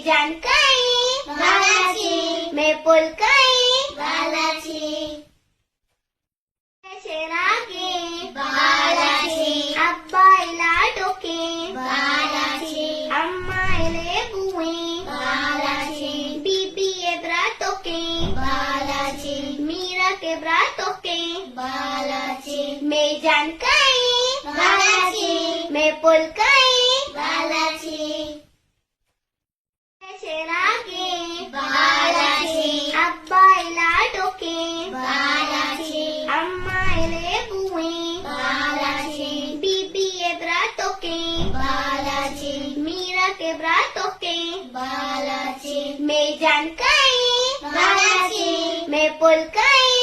जानकाई बालाची मैं पुलकाई बालाची शेरागे बालाची अब्बाईला टोके बालाची अम्माईले बुवे बालाची बीबी एब्रा टोके बालाची मीरा के ब्रा टोके बालाची मैं जानकाई बालाची मैं पुलकाई बालाची शेरागे बालाची अब्बाईला टोके बालाची अम्माईले बुवे बालाची बीबी एब्रा टोके बालाची मीरा के ब्रा टोके बालाची मैं जानकाई बालाची मैं पुलकाई